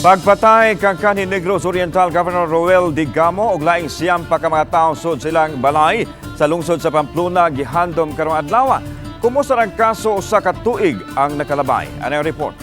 Pagpatay kang kanhi Negros Oriental Governor Roel Digamo og laing siyam pa ka mga tawo sud silang balay sa lungsod sa Pamplona gihandom karong adlaw. Kumusta ang kaso usa ka tuig ang nakalabay? Ano ang report?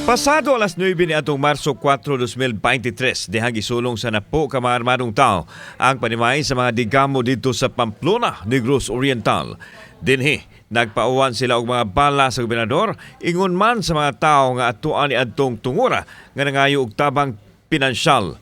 Pasado alas 9 ni atong Marso 4, 2023, dihang gisulong sa napo ka mga armadong tao ang panimay sa mga Digamo dito sa Pamplona, Negros Oriental. Dinhi, nagpauwan sila og mga bala sa gobernador, ingon man sa mga tao nga atuan ni adtong tungura nga nangayo og tabang pinansyal.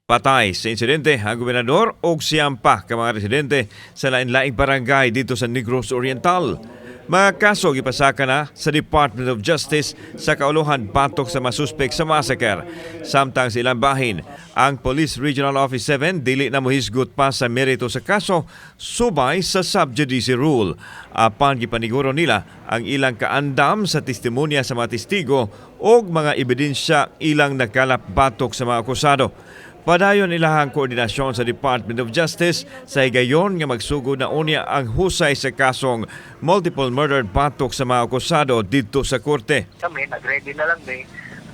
Patay sa insidente ang gobernador og siyam pa ka mga residente sa lain-laing barangay dito sa Negros Oriental. Mga kaso gipasaka na sa Department of Justice sa kauluhan batok sa masuspek sa massacre. Samtang sa ilang bahin, ang Police Regional Office 7 dili na mohisgot pa sa merito sa kaso subay sa subjudice rule. Apan gipaniguro nila ang ilang kaandam sa testimonya sa mga testigo o mga ebidensya ilang nakalap batok sa mga akusado. Padayon ilahang koordinasyon sa Department of Justice sa higayon nga magsugod na unya ang husay sa kasong multiple murder batok sa mga akusado dito sa korte. Kami, nag-ready na lang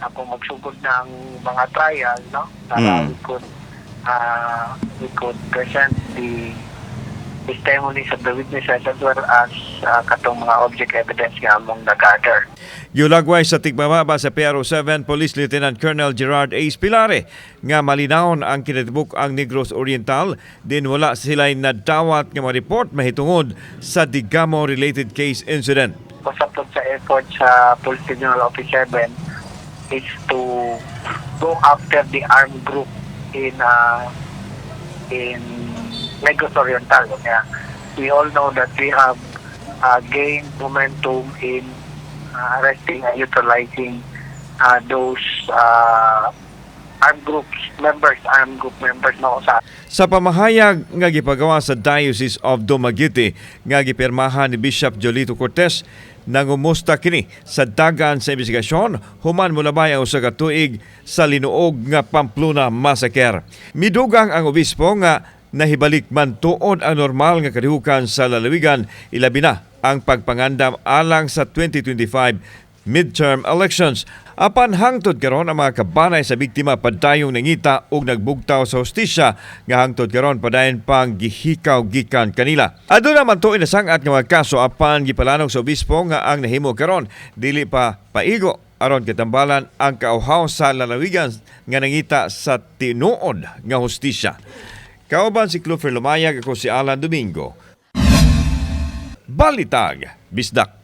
ako magsugod ng mga trial, no? Para we could present the testimonies of the witnesses as well as katong mga object evidence nga among nag-gather. Giulagway sa tigmababa sa PRO7 Police Lieutenant Colonel Gerard A. Spilare nga malinawon ang kinatibuk ang Negros Oriental din wala sila'y nadawat nga ma-report mahitungod sa Digamo-related case incident. Pasapot sa effort sa Police Regional Office 7 is to go after the armed group in Negros Oriental. Yeah. We all know that we have gained momentum in arresting and utilizing those armed group members na usa. Sa pamahayag nga gipagawa sa Diocese of Dumaguete nga gipirmahan ni Bishop Jolito Cortez, nangumusta kini sa dagan sa investigasyon human molabay ang usa ka tuig sa linuog nga Pamplona Massacre. Midugang ang obispo nga nahibalik man tuod ang normal nga kalihukan sa lalawigan, ilabi na ang pagpangandam alang sa 2025 midterm elections. Apan hangtod karon ang mga kabanay sa biktima padayong nangita og nagbugtaw sa hustisya nga hangtod karon padayon pang gihikaw gikan kanila. Aduna man tuig nasangat nga mga kaso apan gipalanong sa obispo nga ang nahimo karon dili pa paigo aron kitambalan ang kauhaw sa lalawigan nga nangita sa tinuod nga hustisya. Kauban si Clover Lumayag, ako si Alan Domingo. Balitag, Bisdak.